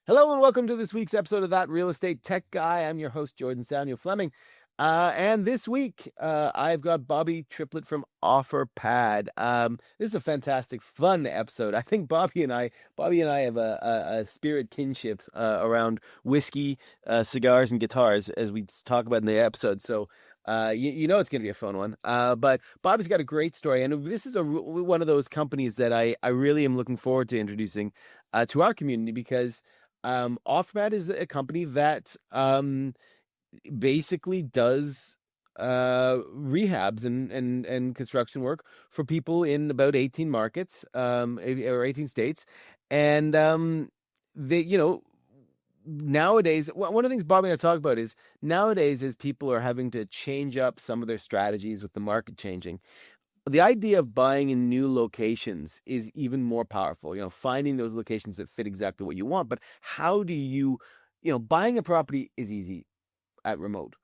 Hello and welcome to this week's episode of That Real Estate Tech Guy. I'm your host, Jordan Samuel Fleming. And this week, I've got Bobby Triplett from Offerpad. This is a fantastic, fun episode. I think Bobby and I have a spirit kinship around whiskey, cigars, and guitars, as we talk about in the episode. So you know it's going to be a fun one. But Bobby's got a great story, and this is one of those companies that I really am looking forward to introducing to our community because Offerpad is a company that basically does rehabs and construction work for people in about 18 markets or 18 states. And they, nowadays, one of the things Bobby and I talk about is nowadays as people are having to change up some of their strategies with the market changing, the idea of buying in new locations is even more powerful. Finding those locations that fit exactly what you want. But how do buying a property is easy at remote.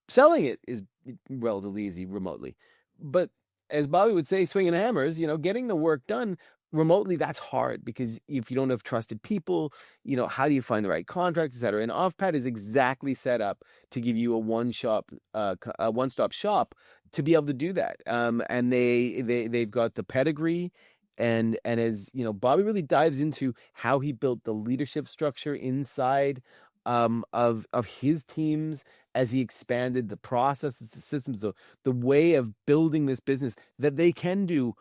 Selling it is relatively easy remotely. But as Bobby would say, swinging hammers, getting the work done remotely, that's hard because if you don't have trusted people, how do you find the right contracts, et cetera? And Offpad is exactly set up to give you a one-stop shop to be able to do that. And they've got the pedigree. And as Bobby really dives into how he built the leadership structure inside of his teams as he expanded the processes, the systems, the way of building this business that they can do,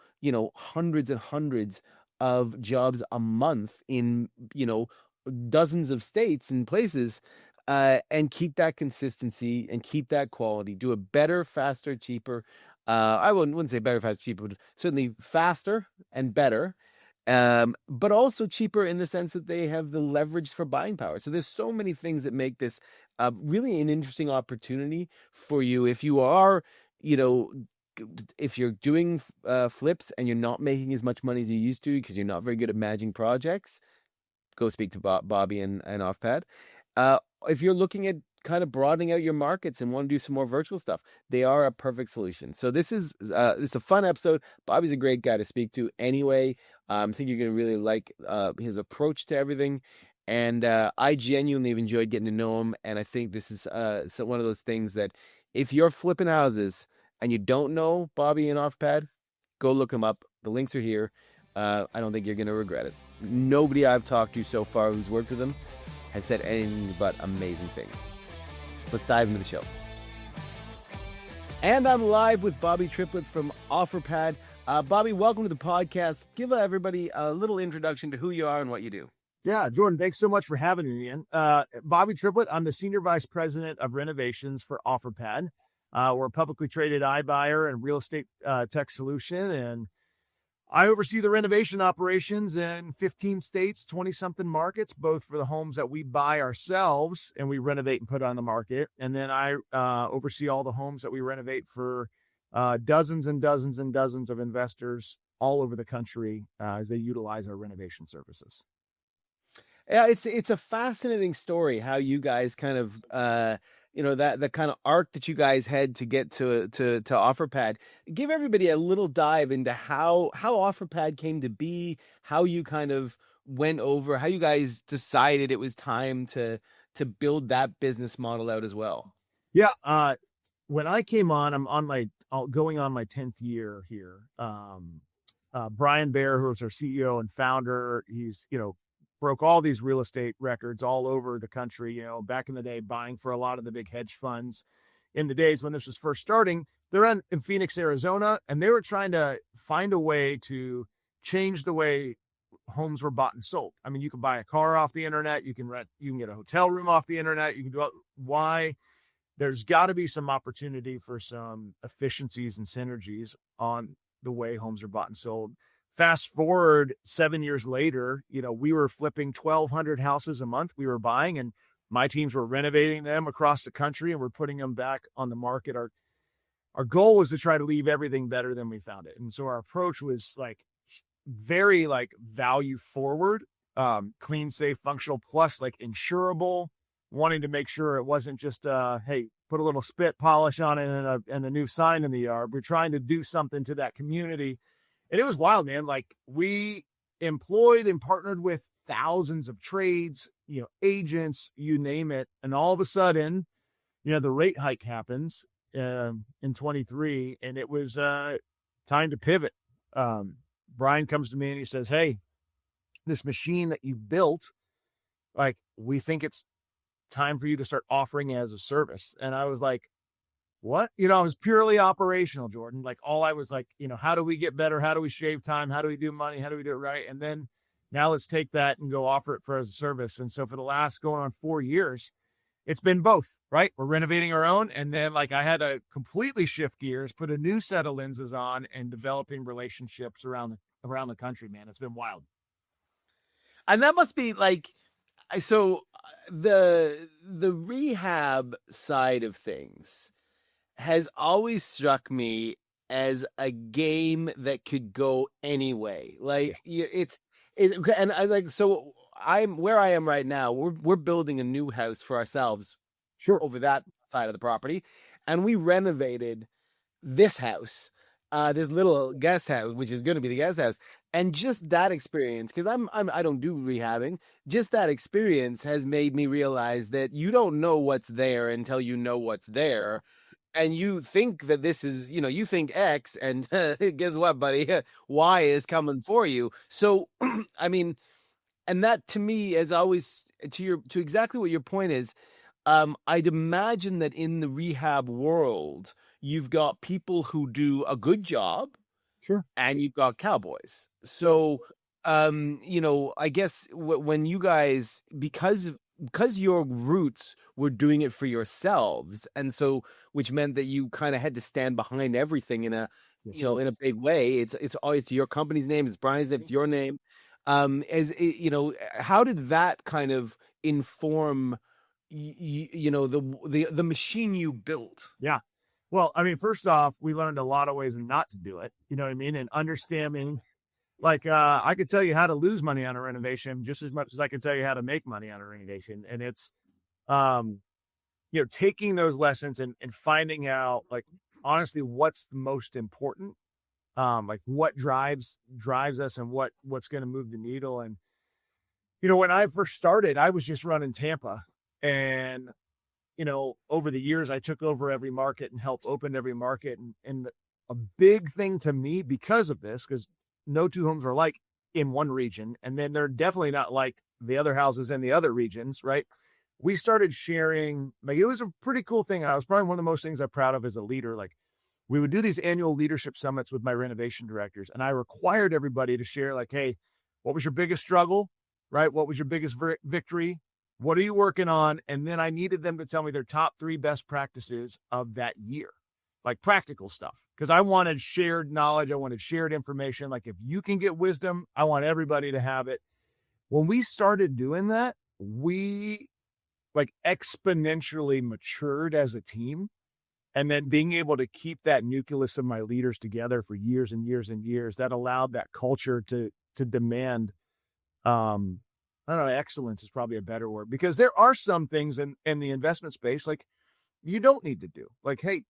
hundreds and hundreds of jobs a month in, dozens of states and places, and keep that consistency and keep that quality, do it better, faster, cheaper. I wouldn't say better, faster, cheaper, but certainly faster and better. But also cheaper in the sense that they have the leverage for buying power. So there's so many things that make this really an interesting opportunity for you if you are, if you're doing flips and you're not making as much money as you used to because you're not very good at managing projects. Go speak to Bobby and Offpad. If you're looking at kind of broadening out your markets and want to do some more virtual stuff, they are a perfect solution. So this is a fun episode. Bobby's a great guy to speak to anyway. I think you're going to really like his approach to everything. And I genuinely have enjoyed getting to know him. And I think this is one of those things that if you're flipping houses and you don't know Bobby and Offpad, go look him up. The links are here. I don't think you're going to regret it. Nobody I've talked to so far who's worked with him has said anything but amazing things. Let's dive into the show. And I'm live with Bobby Triplett from Offerpad. Bobby, welcome to the podcast. Give everybody a little introduction to who you are and what you do. Yeah, Jordan, thanks so much for having me in. Bobby Triplett, I'm the Senior Vice President of Renovations for Offerpad. We're a publicly traded iBuyer and real estate tech solution, and I oversee the renovation operations in 15 states, 20-something markets, both for the homes that we buy ourselves and we renovate and put on the market. And then I oversee all the homes that we renovate for dozens and dozens and dozens of investors all over the country as they utilize our renovation services. Yeah, it's a fascinating story how you guys kind of that the kind of arc that you guys had to get to Offerpad. Give everybody a little dive into how Offerpad came to be, how you kind of went over, how you guys decided it was time to build that business model out as well. Yeah, when I came on, going on my 10th year here. Brian Baer, who was our CEO and founder, he's broke all these real estate records all over the country, back in the day, buying for a lot of the big hedge funds in the days when this was first starting. They're in Phoenix, Arizona, and they were trying to find a way to change the way homes were bought and sold. I mean, you can buy a car off the internet, you can get a hotel room off the internet, you can do why. There's got to be some opportunity for some efficiencies and synergies on the way homes are bought and sold. Fast forward 7 years later, we were flipping 1,200 houses a month we were buying, and my teams were renovating them across the country and we're putting them back on the market. Our goal was to try to leave everything better than we found it. And so our approach was very value forward, clean, safe, functional, plus insurable, wanting to make sure it wasn't just, hey, put a little spit polish on it and a new sign in the yard. We're trying to do something to that community. And it was wild, man. We employed and partnered with thousands of trades, agents, you name it. And all of a sudden, the rate hike happens in 23, and it was time to pivot. Brian comes to me and he says, "Hey, this machine that you built, like, we think it's time for you to start offering it as a service." And I was like, "What?" I was purely operational, Jordan. Like, all I was like, how do we get better? How do we shave time? How do we do money? How do we do it right? And then now let's take that and go offer it for as a service. And so for the last going on 4 years, it's been both, right? We're renovating our own. And then, like, I had to completely shift gears, put a new set of lenses on, and developing relationships around the country, man. It's been wild. And that must be like, so the rehab side of things has always struck me as a game that could go anyway. Yeah. Like and I like, so I'm where I am right now. We're building a new house for ourselves Sure. over that side of the property, and we renovated this house, this little guest house, which is going to be the guest house, and just that experience, because I don't do rehabbing. Just that experience has made me realize that you don't know what's there until you know what's there, and you think that this is, you think X, and guess what, buddy? Y is coming for you. So, I mean, and that to me is always to exactly what your point is. I'd imagine that in the rehab world, you've got people who do a good job Sure. and you've got cowboys. Yep. So, I guess when you guys, because your roots were doing it for yourselves, and so which meant that you kind of had to stand behind everything in a, Yes, sir. in a big way. It's your company's name, it's Brian's name, it's your name. How did that kind of inform, the machine you built? Yeah. Well, I mean, first off, we learned a lot of ways not to do it. You know what I mean? And understanding, like, I could tell you how to lose money on a renovation just as much as I can tell you how to make money on a renovation. And it's, um, taking those lessons and finding out, like, honestly, what's the most important, like what drives us and what's going to move the needle. And, when I first started, I was just running Tampa, and over the years, I took over every market and helped open every market. And a big thing to me because of this, because no two homes are like in one region, and then they're definitely not like the other houses in the other regions, right? We started sharing, like, it was a pretty cool thing. And I was probably one of the most things I'm proud of as a leader. Like, we would do these annual leadership summits with my renovation directors, and I required everybody to share, like, hey, what was your biggest struggle, right? What was your biggest victory? What are you working on? And then I needed them to tell me their top 3 best practices of that year, like practical stuff. Because I wanted shared knowledge. I wanted shared information. Like, if you can get wisdom, I want everybody to have it. When we started doing that, we, like, exponentially matured as a team. And then being able to keep that nucleus of my leaders together for years and years and years, that allowed that culture to demand, I don't know, excellence is probably a better word, because there are some things in the investment space, like, you don't need to do. Like, hey,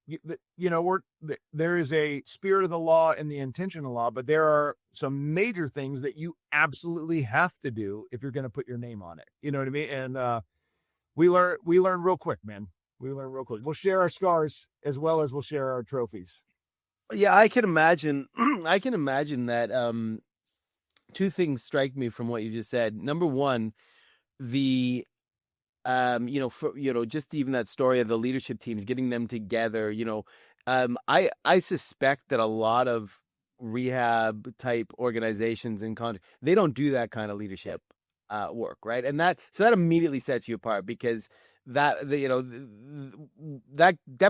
there is a spirit of the law and the intention of law, but there are some major things that you absolutely have to do if you're going to put your name on it. You know what I mean? And we learn real quick, man. We learn real quick. We'll share our scars as well as we'll share our trophies. Yeah, I can imagine. I can imagine that. Two things strike me from what you just said. Number one, the just even that story of the leadership teams, getting them together. I suspect that a lot of rehab type organizations and they don't do that kind of leadership work, right? And that immediately sets you apart, because that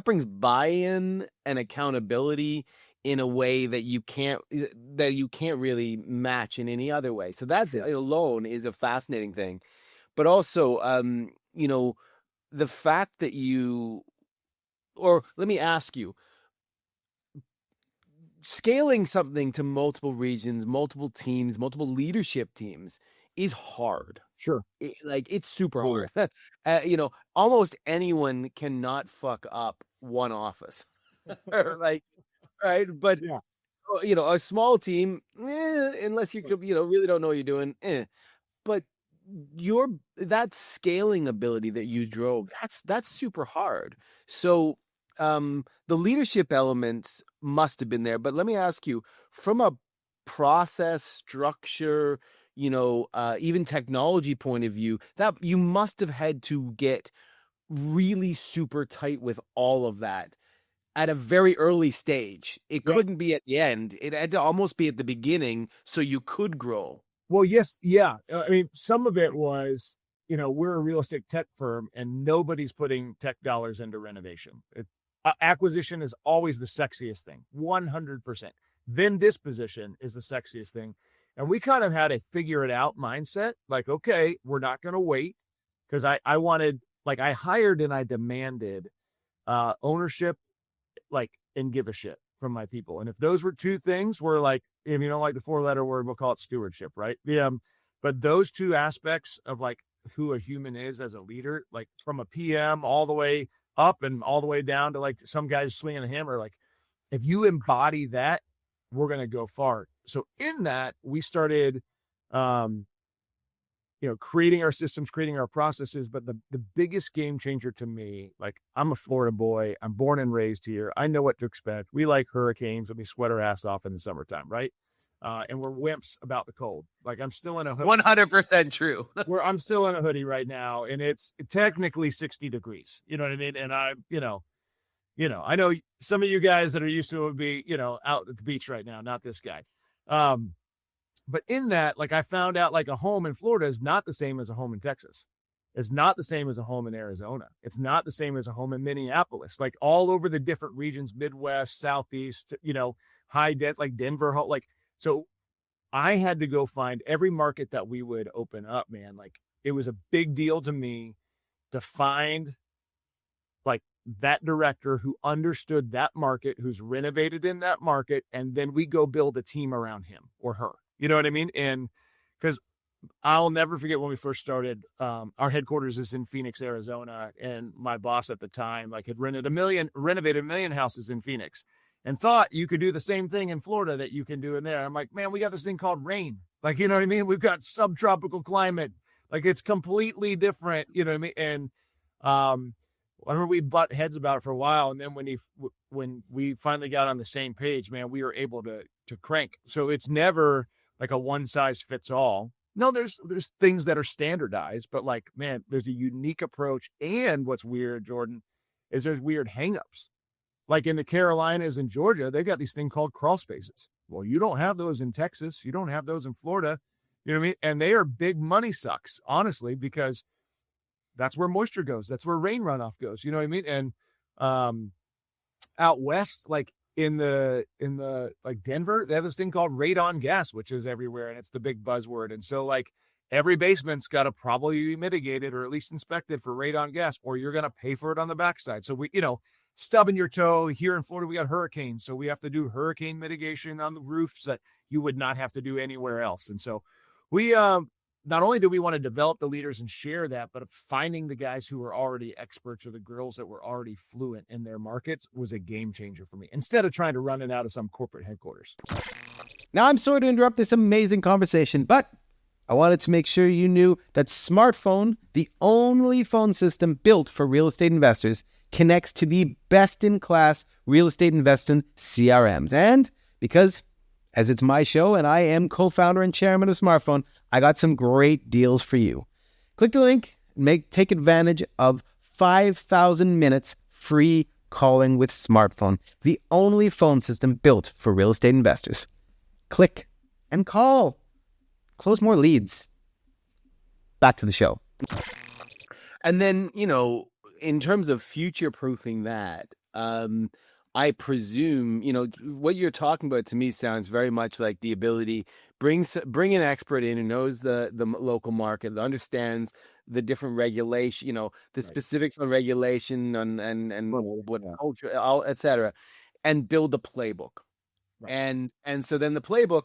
brings buy-in and accountability in a way that you can't really match in any other way. So that Sure. alone is a fascinating thing. But also, the fact that or let me ask you, scaling something to multiple regions, multiple teams, multiple leadership teams is hard. Sure. It's super Totally. hard. Almost anyone cannot fuck up one office, like, right? But Yeah. a small team, unless you could, really don't know what you're doing. But your that scaling ability that you drove, that's super hard. So the leadership elements must have been there. But let me ask you, from a process structure, even technology point of view, that you must have had to get really super tight with all of that at a very early stage. It Yeah. couldn't be at the end. It had to almost be at the beginning so you could grow. Well, yes, yeah. I mean, some of it was, we're a real estate tech firm and nobody's putting tech dollars into renovation. Acquisition is always the sexiest thing, 100%. Then disposition is the sexiest thing. And we kind of had a figure it out mindset. Like, okay, we're not going to wait, because I wanted, like, I hired and I demanded ownership, like, and give a shit from my people. And if those were two things, we're like, if you don't like the 4-letter word, we'll call it stewardship, right? Yeah. But those two aspects of, like, who a human is as a leader, like from a PM all the way up and all the way down to like some guys swinging a hammer, like, if you embody that, we're going to go far. So in that, we started, creating our systems, creating our processes. But the biggest game changer to me, like, I'm a Florida boy. I'm born and raised here. I know what to expect. We like hurricanes and we sweat our ass off in the summertime, right? And we're wimps about the cold. Like, I'm still in a hoodie. 100% true. I'm still in a hoodie right now, and it's technically 60 degrees. You know what I mean? And I know some of you guys that are used to it would be, out at the beach right now, not this guy. But in that, like, I found out, like, a home in Florida is not the same as a home in Texas. It's not the same as a home in Arizona. It's not the same as a home in Minneapolis. Like, all over the different regions, Midwest, Southeast, high debt, like Denver, like, so I had to go find every market that we would open up, man. Like, it was a big deal to me to find, like, that director who understood that market, who's renovated in that market, and then we go build a team around him or her. You know what I mean? And because I'll never forget when we first started, our headquarters is in Phoenix, Arizona. And my boss at the time, like, had renovated 1 million houses in Phoenix and thought you could do the same thing in Florida that you can do in there. I'm like, man, we got this thing called rain. Like, you know what I mean? We've got subtropical climate. Like, it's completely different. You know what I mean? And, I remember we butt heads about it for a while. And then when we finally got on the same page, man, we were able to crank. So it's never like a one size fits all. No, there's things that are standardized, but, like, man, there's a unique approach. And what's weird, Jordan, is there's weird hangups. Like in the Carolinas and Georgia, they've got these things called crawl spaces. Well, you don't have those in Texas. You don't have those in Florida. You know what I mean? And they are big money sucks, honestly, because that's where moisture goes. That's where rain runoff goes. You know what I mean? And out west, like in the like Denver, they have this thing called radon gas, which is everywhere, and it's the big buzzword. And so, like, every basement's got to probably be mitigated or at least inspected for radon gas, or you're going to pay for it on the backside. So we, stubbing your toe. Here in Florida, we got hurricanes, so we have to do hurricane mitigation on the roofs that you would not have to do anywhere else. And so we not only do we want to develop the leaders and share that, but finding the guys who are already experts or the girls that were already fluent in their markets was a game changer for me, instead of trying to run it out of some corporate headquarters. Now, I'm sorry to interrupt this amazing conversation, but I wanted to make sure you knew that Smartphone, the only phone system built for real estate investors, connects to the best-in-class real estate investing CRMs. And because, as it's my show and I am co-founder and chairman of Smartphone, I got some great deals for you. Click the link and take advantage of 5,000 minutes free calling with Smartphone, the only phone system built for real estate investors. Click and call. Close more leads. Back to the show. And then, in terms of future-proofing that, I presume, what you're talking about to me sounds very much like the ability, bring an expert in who knows the local market, understands the different regulation, the right. Specifics on regulation and what culture, et cetera, and build a playbook. Right. And so then the playbook,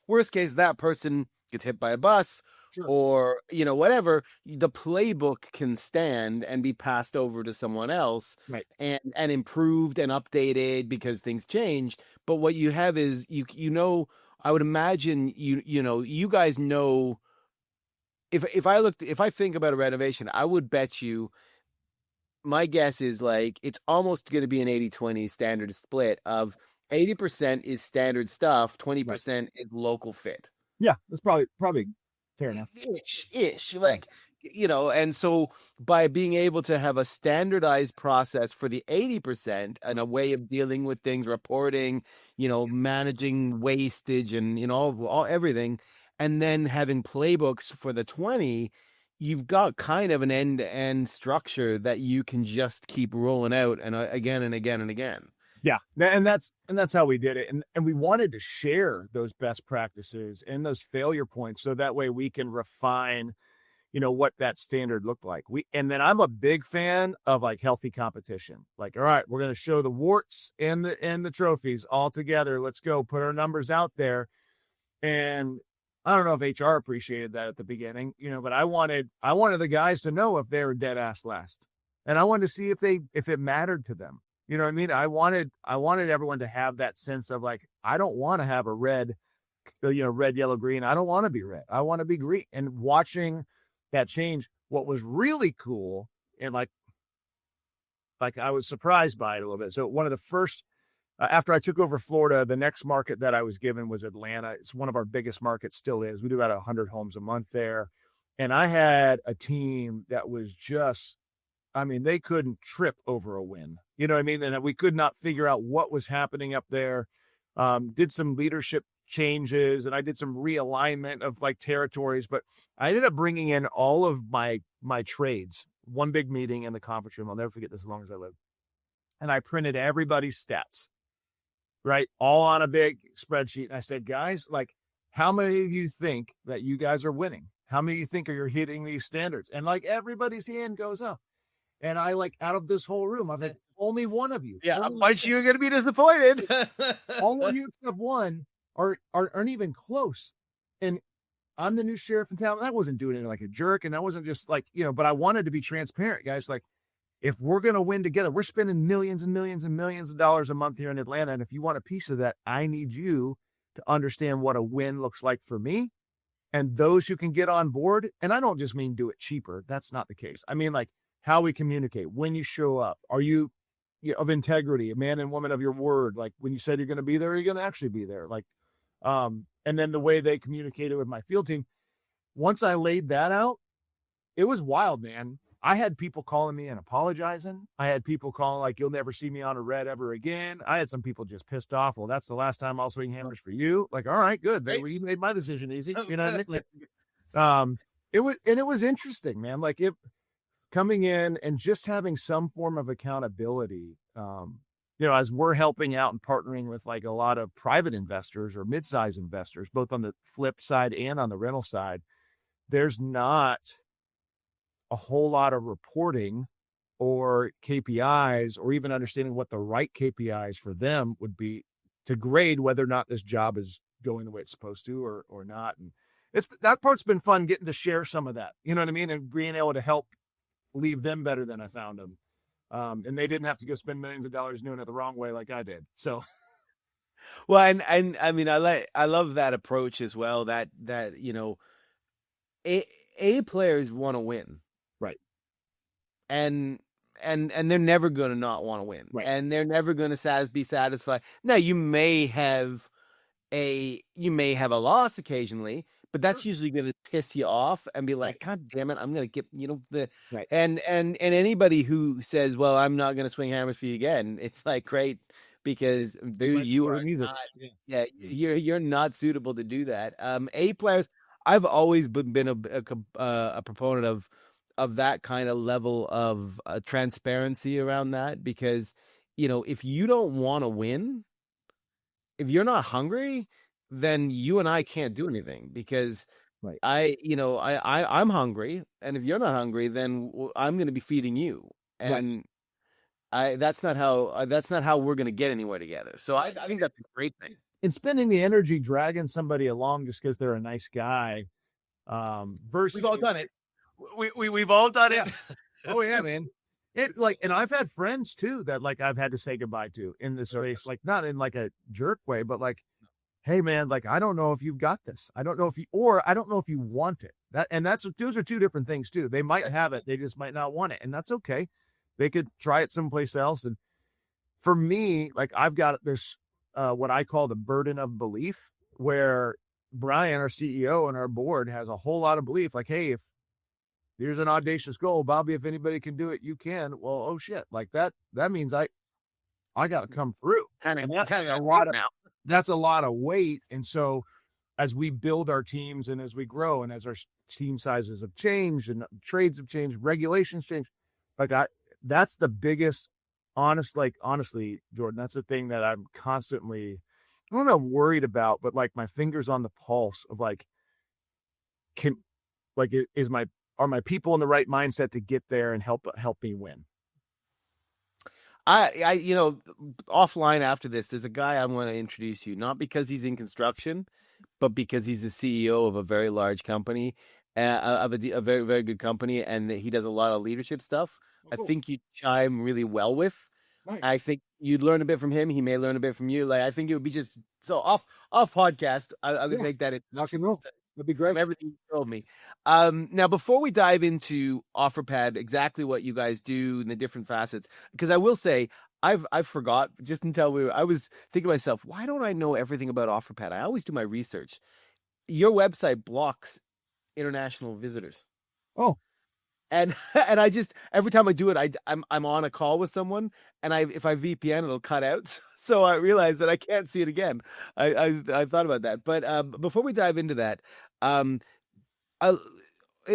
worst case, that person gets hit by a bus. Sure. Or, whatever, the playbook can stand and be passed over to someone else. Right. and improved and updated because things change. But what you have is, I would imagine, you guys know if I think about a renovation, I would bet you my guess is like it's almost going to be an 80-20 standard split of 80% is standard stuff, Right. 20% is local fit. Yeah, that's probably fair enough. Ish, Yeah. like, and so by being able to have a standardized process for the 80% and a way of dealing with things, reporting, managing wastage and, all everything, and then having playbooks for the 20, you've got kind of an end-to-end structure that you can just keep rolling out and again and again and again. Yeah. And that's how we did it. And we wanted to share those best practices and those failure points so that way we can refine, what that standard looked like. And then I'm a big fan of like healthy competition. Like, all right, we're going to show the warts and the trophies all together. Let's go put our numbers out there. And I don't know if HR appreciated that at the beginning, but I wanted the guys to know if they were dead ass last. And I wanted to see if it mattered to them. You know what I mean? I wanted everyone to have that sense of like, I don't want to have a red, red, yellow, green. I don't want to be red. I want to be green. And watching that change, what was really cool and like I was surprised by it a little bit. So one of the first, after I took over Florida, the next market that I was given was Atlanta. It's one of our biggest markets, still is. We do about 100 homes a month there. And I had a team that was just, they couldn't trip over a win. You know what I mean? And we could not figure out what was happening up there. Did some leadership changes and I did some realignment of like territories, but I ended up bringing in all of my trades, one big meeting in the conference room. I'll never forget this as long as I live. And I printed everybody's stats, right? All on a big spreadsheet. And I said, guys, like, how many of you think that you guys are winning? How many of you think you're hitting these standards? And like everybody's hand goes up. And I like out of this whole room, I've had only one of you. Yeah, but you're going to be disappointed. All of you except one aren't even close. And I'm the new sheriff in town. And I wasn't doing it like a jerk. And I wasn't just like, but I wanted to be transparent, guys. Like, if we're going to win together, we're spending millions and millions and millions of dollars a month here in Atlanta. And if you want a piece of that, I need you to understand what a win looks like for me and those who can get on board. And I don't just mean do it cheaper. That's not the case. I mean, like, how we communicate, when you show up, are you of integrity, a man and woman of your word? Like when you said you're going to be there, you're going to actually be there. Like, and then the way they communicated with my field team, once I laid that out, it was wild, man. I had people calling me and apologizing. I had people calling like, you'll never see me on a red ever again. I had some people just pissed off. Well, that's the last time I'll swing hammers for you. Like, all right, good. Well, you made my decision easy. You know what I mean? It was interesting, man. Like coming in and just having some form of accountability, as we're helping out and partnering with like a lot of private investors or mid-size investors, both on the flip side and on the rental side, there's not a whole lot of reporting or KPIs or even understanding what the right KPIs for them would be to grade whether or not this job is going the way it's supposed to or not. And that part's been fun, getting to share some of that, you know what I mean? And being able to help leave them better than I found them. And they didn't have to go spend millions of dollars doing it the wrong way like I did. So, well, and I mean, I love that approach as well. That A players want to win, right? And they're never going to not want to win, right? And they're never going to be satisfied. Now, you may have a loss occasionally, but that's usually going to piss you off and be like, God damn it, I'm going to get, right. And anybody who says, well, I'm not going to swing hammers for you again, it's like, great, because you are not, you're not suitable to do that. A players, I've always been a proponent of that kind of level of transparency around that, because, if you don't want to win, if you're not hungry, then you and I can't do anything, because I'm hungry, and if you're not hungry, then I'm going to be feeding you, and that's not how we're going to get anywhere together. So I think that's a great thing. And spending the energy dragging somebody along just because they're a nice guy, versus we've all done it. We've all done it. Oh yeah, man. And I've had friends too that like I've had to say goodbye to in this race, like not in like a jerk way, but like hey man, like, I don't know if you've got this. I don't know if you, or I don't know if you want it. Those are two different things too. They might have it, they just might not want it. And that's okay. They could try it someplace else. And for me, like, I've got this, what I call the burden of belief, where Brian, our CEO, and our board has a whole lot of belief. Like, hey, if here's an audacious goal, Bobby, if anybody can do it, you can. Well, oh shit, like that means I got to come through. Kind And of that's a a lot of now. that's a lot of weight. And so as we build our teams and as we grow and as our team sizes have changed and trades have changed, regulations change, like that's the biggest honestly, Jordan, that's the thing that I'm constantly, I don't know, worried about, but like my fingers on the pulse of like, can, like, are my people in the right mindset to get there and help me win? Offline after this, there's a guy I want to introduce you, not because he's in construction, but because he's the CEO of a very large company, a very, very good company, and he does a lot of leadership stuff. I Cool. think you chime really well with. Nice. I think you'd learn a bit from him. He may learn a bit from you. Like, I think it would be just so off podcast. I would Yeah. make that Rock and introduction roll. That'd be great. from everything you told me. Now, before we dive into Offerpad, exactly what you guys do and the different facets, because I will say I've forgot just until I was thinking to myself, why don't I know everything about Offerpad? I always do my research. Your website blocks international visitors. Oh, And and I just every time I do it, I'm on a call with someone, and if I VPN, it'll cut out. So I realize that I can't see it again. I thought about that, but before we dive into that, um, uh,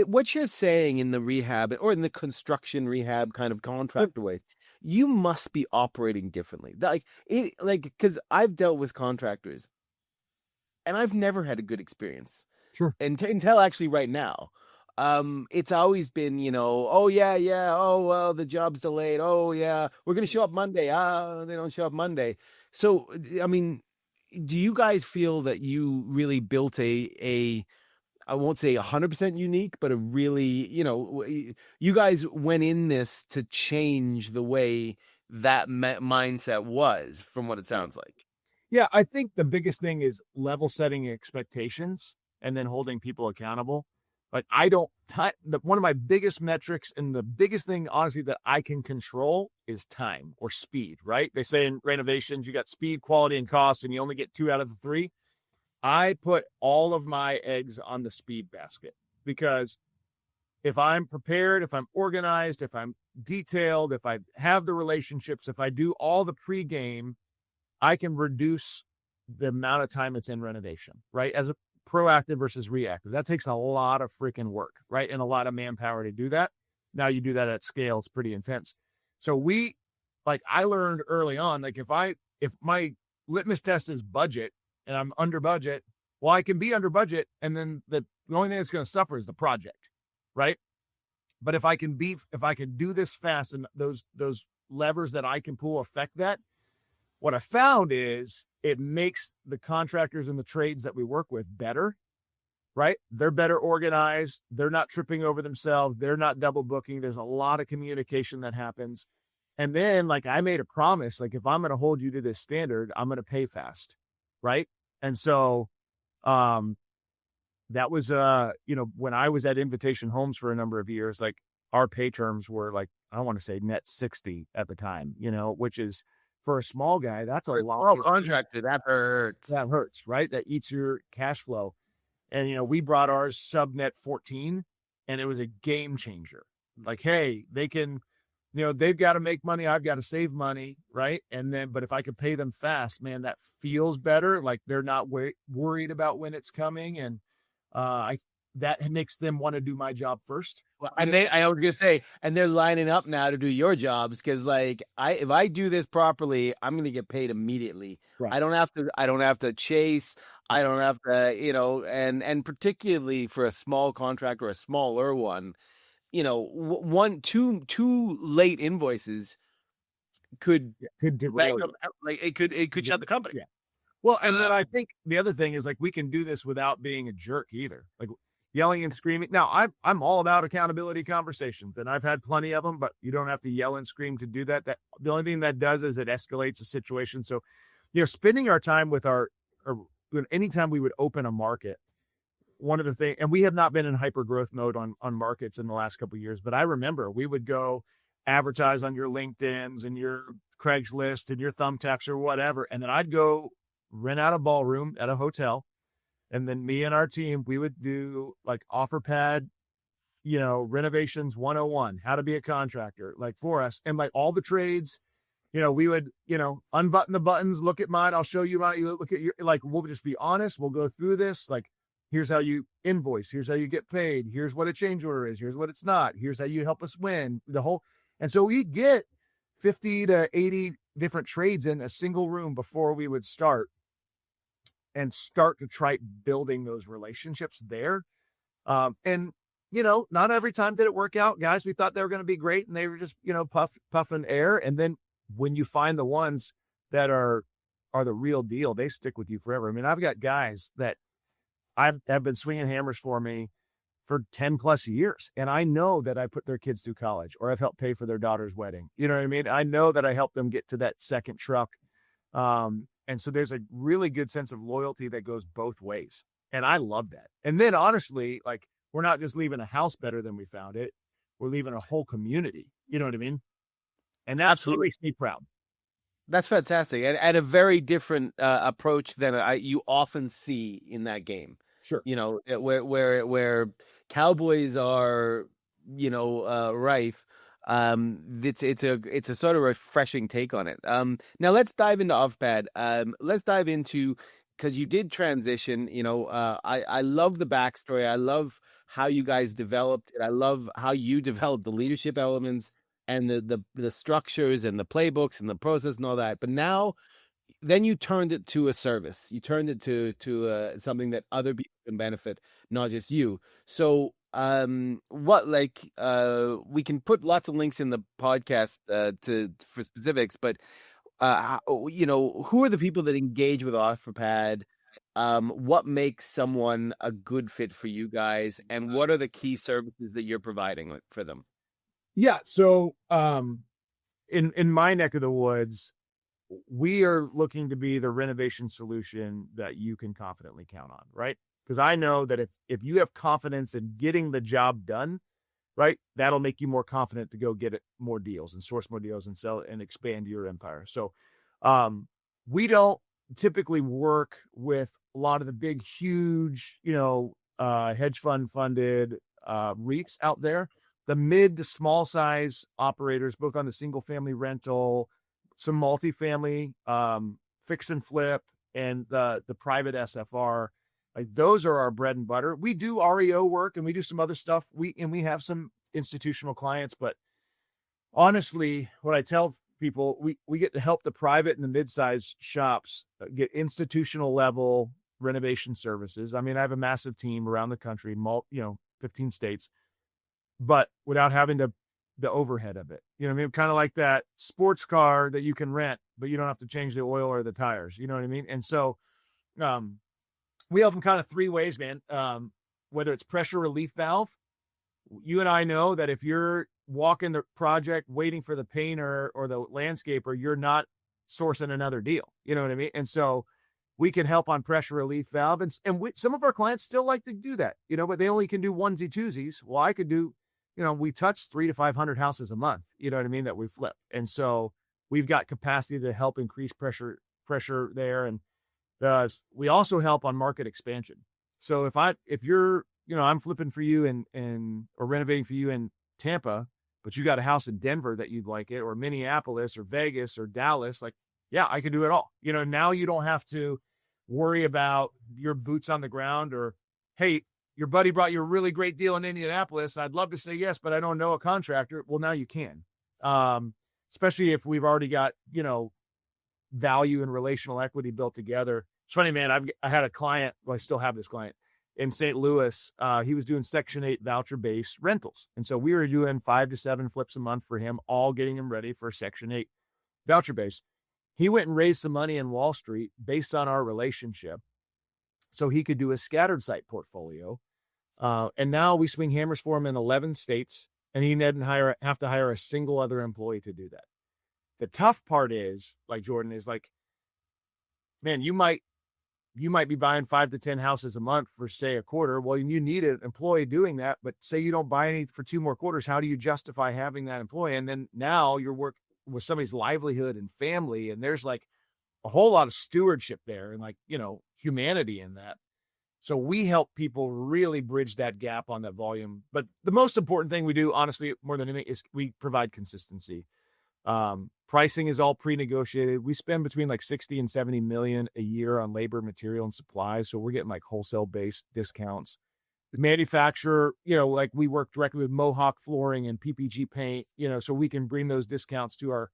what you're saying in the rehab or in the construction rehab kind of contractor way, you must be operating differently. Like because I've dealt with contractors, and I've never had a good experience sure. until actually right now. It's always been, oh yeah, oh well, the job's delayed. Oh yeah, we're gonna show up Monday. They don't show up Monday. So, I mean, do you guys feel that you really built a I won't say 100% unique, but a really, you guys went in this to change the way that mindset was, from what it sounds like. Yeah, I think the biggest thing is level setting expectations and then holding people accountable. Like, I don't, one of my biggest metrics and the biggest thing, honestly, that I can control is time or speed, right? They say in renovations, you got speed, quality, and cost, and you only get 2 out of the 3. I put all of my eggs on the speed basket, because if I'm prepared, if I'm organized, if I'm detailed, if I have the relationships, if I do all the pregame, I can reduce the amount of time it's in renovation, right? As a proactive versus reactive. That takes a lot of freaking work, right? And a lot of manpower to do that. Now you do that at scale, it's pretty intense. So I learned early on, like, if my litmus test is budget and I'm under budget, well, I can be under budget. And then the only thing that's going to suffer is the project, right? But if I can do this fast and those levers that I can pull affect that, what I found is it makes the contractors and the trades that we work with better, right? They're better organized. They're not tripping over themselves. They're not double booking. There's a lot of communication that happens. And then, like, I made a promise, like, if I'm going to hold you to this standard, I'm going to pay fast, right? And so that was, when I was at Invitation Homes for a number of years, like, our pay terms were like, I don't want to say net 60 at the time, which is, for a small guy, that's a lot. Oh, contractor, that hurts. That hurts, right? That eats your cash flow. And, we brought ours sub net 14, and it was a game changer. Like, hey, they can, they've got to make money. I've got to save money, right? And then, but if I could pay them fast, man, that feels better. Like, they're not worried about when it's coming. And that makes them want to do my job first. Well, I was gonna say, and they're lining up now to do your jobs, because, like, if I do this properly, I'm gonna get paid immediately. Right. I don't have to chase. I don't have to, and particularly for a small contractor, a smaller one, two late invoices could derail you. like it could shut the company. Yeah. Well, and then I think the other thing is, like, we can do this without being a jerk either. Like, yelling and screaming. Now, I'm all about accountability conversations, and I've had plenty of them, but you don't have to yell and scream to do that. The only thing that does is it escalates the situation. So, spending our time with our anytime we would open a market, one of the things, and we have not been in hyper growth mode on markets in the last couple of years, but I remember we would go advertise on your LinkedIn's and your Craigslist and your Thumbtacks or whatever. And then I'd go rent out a ballroom at a hotel. And then me and our team, we would do like Offerpad, renovations 101, how to be a contractor, like for us. And like all the trades, we would, unbutton the buttons, look at mine. I'll show you mine. You look at your, like, we'll just be honest. We'll go through this. Like, here's how you invoice. Here's how you get paid. Here's what a change order is. Here's what it's not. Here's how you help us win the whole. And so we get 50 to 80 different trades in a single room before we would start to try building those relationships there. And, not every time did it work out, guys. We thought they were going to be great and they were just, puffing air. And then when you find the ones that are the real deal, they stick with you forever. I mean, I've got guys that have been swinging hammers for me for 10 plus years. And I know that I put their kids through college or I've helped pay for their daughter's wedding. You know what I mean? I know that I helped them get to that second truck. And so there's a really good sense of loyalty that goes both ways. And I love that. And then honestly, like, we're not just leaving a house better than we found it. We're leaving a whole community. You know what I mean? And that Absolutely makes me proud. That's fantastic, and a very different approach than you often see in that game. Sure. Where cowboys are, rife. It's a sort of refreshing take on it. Now let's dive into Offerpad. Let's dive into, because you did transition. I love the backstory. I love how you guys developed it. I love how you developed the leadership elements and the structures and the playbooks and the process and all that. But now, then you turned it to a service. You turned it to something that other people can benefit, not just you. So we can put lots of links in the podcast for specifics, but who are the people that engage with Offerpad? What makes someone a good fit for you guys, and what are the key services that you're providing for them? Yeah. So, in my neck of the woods, we are looking to be the renovation solution that you can confidently count on, right? Because I know that if you have confidence in getting the job done, right, that'll make you more confident to go get it more deals and source more deals and sell and expand your empire. So, we don't typically work with a lot of the big, huge, hedge fund funded REITs out there. The mid to small size operators, both on the single family rental, some multifamily, fix and flip, and the private SFR, like those are our bread and butter. We do REO work and we do some other stuff. We have some institutional clients, but honestly, what I tell people, we get to help the private and the mid-sized shops get institutional level renovation services. I mean, I have a massive team around the country, 15 states, but without having the overhead of it. You know what I mean? Kind of like that sports car that you can rent, but you don't have to change the oil or the tires. You know what I mean? And so we help them kind of three ways, man. Whether it's pressure relief valve, you and I know that if you're walking the project waiting for the painter or the landscaper, you're not sourcing another deal. You know what I mean? And so we can help on pressure relief valve. And some of our clients still like to do that, but they only can do onesie twosies. Well, I could do, we touch 300 to 500 houses a month, you know what I mean, that we flip. And so we've got capacity to help increase pressure there. And we also help on market expansion. So if you're, I'm flipping for you or renovating for you in Tampa, but you got a house in Denver that you'd like it, or Minneapolis or Vegas or Dallas, like, yeah, I can do it all. Now you don't have to worry about your boots on the ground or, hey, your buddy brought you a really great deal in Indianapolis. I'd love to say yes, but I don't know a contractor. Well, now you can, especially if we've already got, value and relational equity built together. It's funny, man. I had a client. Well, I still have this client in St. Louis. He was doing Section 8 voucher-based rentals. And so we were doing 5 to 7 flips a month for him, all getting him ready for Section 8 voucher-based. He went and raised some money in Wall Street based on our relationship so he could do a scattered site portfolio. And now we swing hammers for him in 11 states, and he didn't have to hire a single other employee to do that. The tough part is, like Jordan, is like, man, you might you might be buying 5 to 10 houses a month for, say, a quarter. Well, you need an employee doing that, but say you don't buy any for 2 more quarters. How do you justify having that employee? And then now you're working with somebody's livelihood and family, and there's like a whole lot of stewardship there and, like, humanity in that. So we help people really bridge that gap on that volume. But the most important thing we do, honestly, more than anything, is we provide consistency. Pricing is all pre-negotiated. We spend between like 60 and 70 million a year on labor, material, and supplies. So we're getting like wholesale based discounts. The manufacturer, like we work directly with Mohawk flooring and PPG paint, so we can bring those discounts to our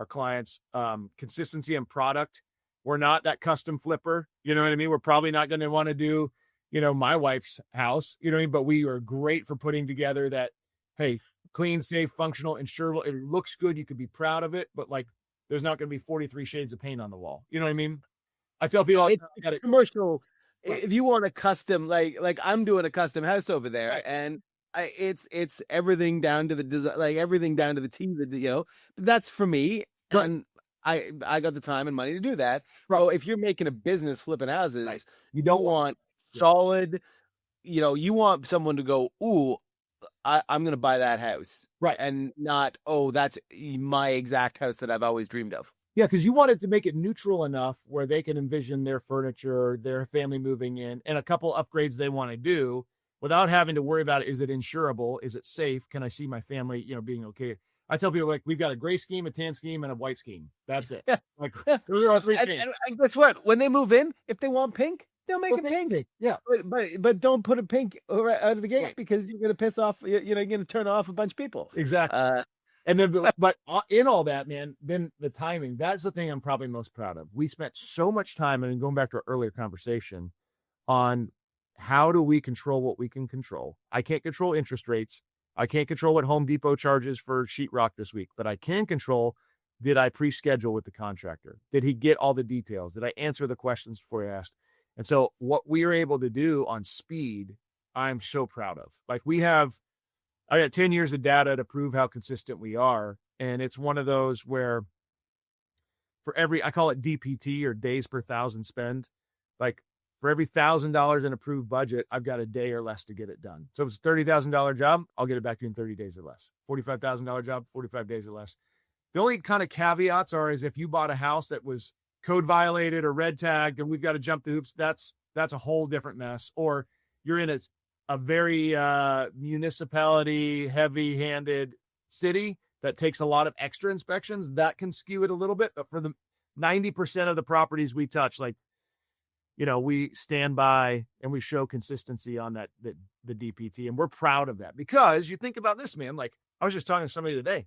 clients. Consistency in product. We're not that custom flipper. You know what I mean? We're probably not going to want to do, my wife's house, but we are great for putting together that, hey, clean, safe, functional, insurable. It looks good. You could be proud of it, but like, there's not going to be 43 shades of paint on the wall. You know what I mean? I tell people, It's commercial. Right. If you want a custom, like I'm doing a custom house over there, Right. and it's everything down to the design, like everything down to the T. That's for me, Right. and I got the time and money to do that. Right. So if you're making a business flipping houses, Right. you don't want solid. You want someone to go, ooh, I'm going to buy that house. Right. And not, oh, that's my exact house that I've always dreamed of. Yeah, because you wanted to make it neutral enough where they can envision their furniture, their family moving in, and a couple upgrades they want to do without having to worry about, is it insurable? Is it safe? Can I see my family, being okay? I tell people, like, we've got a gray scheme, a tan scheme, and a white scheme. That's it. Yeah. Like, those are our 3 schemes. And guess what? When they move in, if they want pink, they'll make it pink. Yeah. But don't put a pink out of the gate, Right. because you're going to piss off, you're going to turn off a bunch of people. Exactly. And then, but in all that, man, then the timing, that's the thing I'm probably most proud of. We spent so much time, and going back to our earlier conversation, on how do we control what we can control. I can't control interest rates. I can't control what Home Depot charges for sheetrock this week, but I can control, did I pre-schedule with the contractor? Did he get all the details? Did I answer the questions before he asked? And so what we are able to do on speed, I'm so proud of. Like, I got 10 years of data to prove how consistent we are. And it's one of those where for every, I call it DPT, or days per thousand spend. Like, for every $1,000 in approved budget, I've got a day or less to get it done. So if it's a $30,000 job, I'll get it back to you in 30 days or less. $45,000 job, 45 days or less. The only kind of caveats is if you bought a house that was code violated or red tagged and we've got to jump the hoops, that's a whole different mess. Or you're in a very municipality heavy handed city that takes a lot of extra inspections, that can skew it a little bit. But for the 90% of the properties we touch, like, we stand by and we show consistency on the DPT, and we're proud of that. Because you think about this, man, like, I was just talking to somebody today.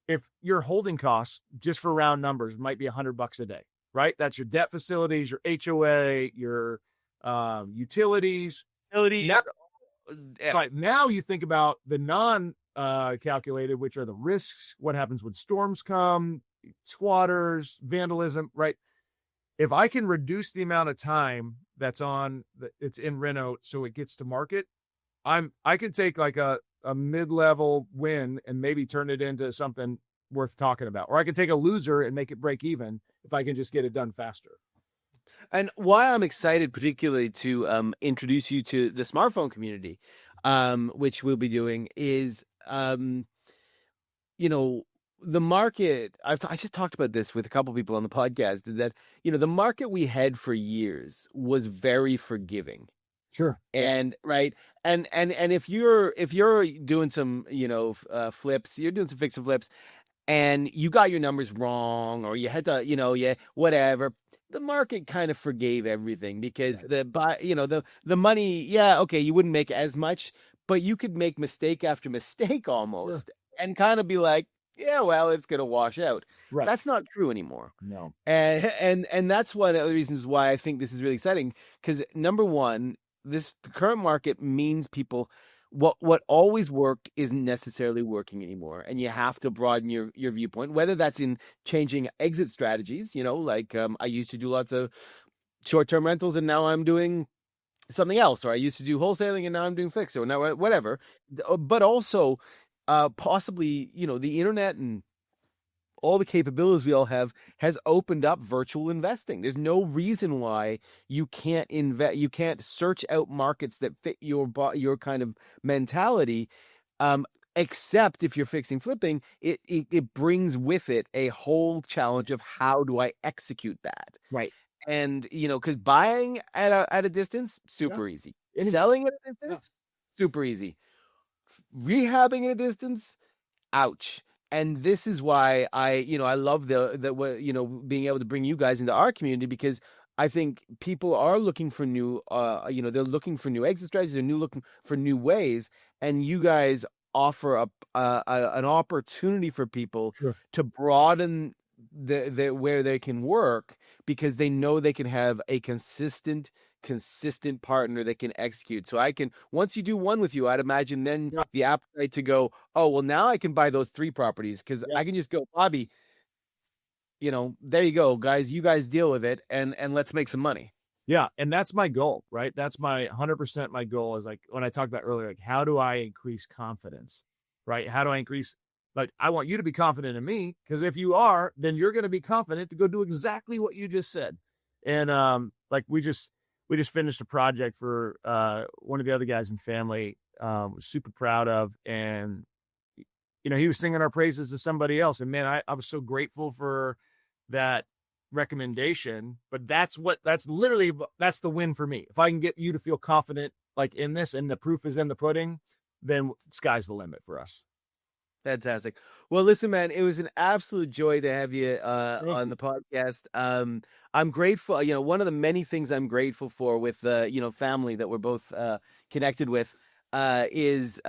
If your holding costs, just for round numbers, might be $100 a day, right? That's your debt facilities, your HOA, your utilities. Yeah. Right. Now you think about the non-calculated, which are the risks. What happens when storms come, squatters, vandalism, right? If I can reduce the amount of time that's it's in reno so it gets to market, I can take like a mid-level win and maybe turn it into something worth talking about. Or I can take a loser and make it break even if I can just get it done faster. And why I'm excited particularly to introduce you to the smartphone community, which we'll be doing, is, the market. I just talked about this with a couple people on the podcast, that, the market we had for years was very forgiving. Sure. And right. And if you're doing some, flips, you're doing some fix and flips, and you got your numbers wrong, or you had to, whatever, the market kind of forgave everything, because the money, okay, you wouldn't make as much, but you could make mistake after mistake almost. Sure. And kind of be like, yeah, well, it's going to wash out. Right. That's not true anymore. No. And that's one of the reasons why I think this is really exciting, because number one, the current market means people, what always worked isn't necessarily working anymore, and you have to broaden your viewpoint, whether that's in changing exit strategies, like I used to do lots of short-term rentals and now I'm doing something else, or I used to do wholesaling and now I'm doing fix, or now whatever. But also possibly, the internet and all the capabilities we all have has opened up virtual investing. There's no reason why you can't you can't search out markets that fit your kind of mentality. Except if you're fixing flipping, it brings with it a whole challenge of how do I execute that? Right. And because buying at a distance, super easy. Selling at a distance, super easy. Rehabbing at a distance, ouch. And this is why I love being able to bring you guys into our community, because I think people are looking for new, they're looking for new exit strategies. They're looking for new ways, and you guys offer an opportunity for people to broaden the where they can work, because they know they can have a consistent partner that can execute. So once you do one with you, I'd imagine then the appetite to go, oh, well, now I can buy those 3 properties, because I can just go, Bobby, there you go, guys, you guys deal with it, and let's make some money. Yeah. And that's my goal, right? That's my 100% my goal, is like when I talked about earlier, like, how do I increase confidence, right? How do I increase, like, I want you to be confident in me, because if you are, then you're going to be confident to go do exactly what you just said. And like we just finished a project for one of the other guys in family, was super proud of, and he was singing our praises to somebody else, and man, I was so grateful for that recommendation. But that's the win for me. If I can get you to feel confident like in this, and the proof is in the pudding, then sky's the limit for us. Fantastic. Well, listen, man, it was an absolute joy to have you on the podcast. I'm grateful. One of the many things I'm grateful for with family that we're both connected with is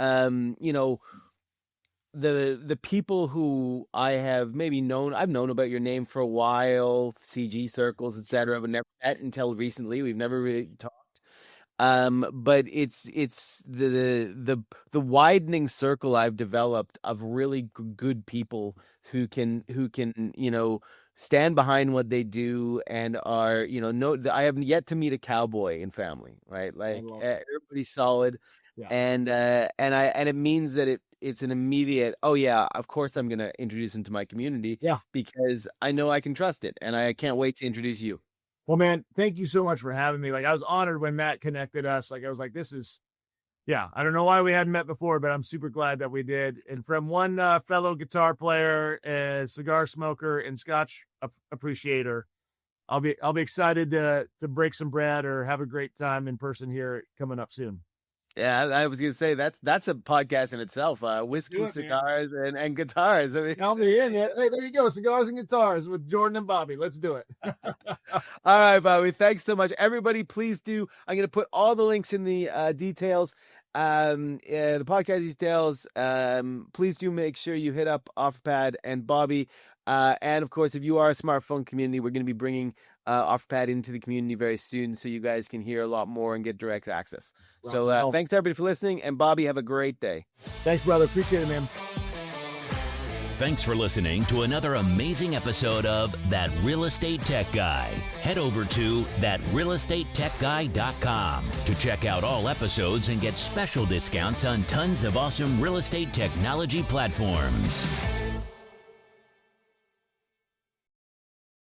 the people who I've known about your name for a while, CG circles, etc., but never met until recently. We've never really talked. But it's the widening circle I've developed of really good people who can stand behind what they do, and are I have yet to meet a cowboy in family, right? Like, everybody's solid. And it means that it's an immediate, oh yeah, of course I'm gonna introduce him to my community, because I know I can trust it, and I can't wait to introduce you. Well, man, thank you so much for having me. Like, I was honored when Matt connected us. Like, I was like, I don't know why we hadn't met before, but I'm super glad that we did. And from one fellow guitar player, cigar smoker, and Scotch appreciator, I'll be excited to break some bread or have a great time in person here coming up soon. Yeah, I was gonna say that's a podcast in itself. Whiskey, cigars, and guitars. I mean, count me in. Hey, there you go, cigars and guitars with Jordan and Bobby. Let's do it. All right, Bobby. Thanks so much, everybody. Please do. I'm gonna put all the links in the details, the podcast details. Please do make sure you hit up Offerpad and Bobby. And of course, if you are a smartphone community, we're going to be bringing Offerpad into the community very soon, so you guys can hear a lot more and get direct access. So thanks everybody for listening, and Bobby, have a great day. Thanks, brother. Appreciate it, man. Thanks for listening to another amazing episode of That Real Estate Tech Guy. Head over to thatrealestatetechguy.com to check out all episodes and get special discounts on tons of awesome real estate technology platforms.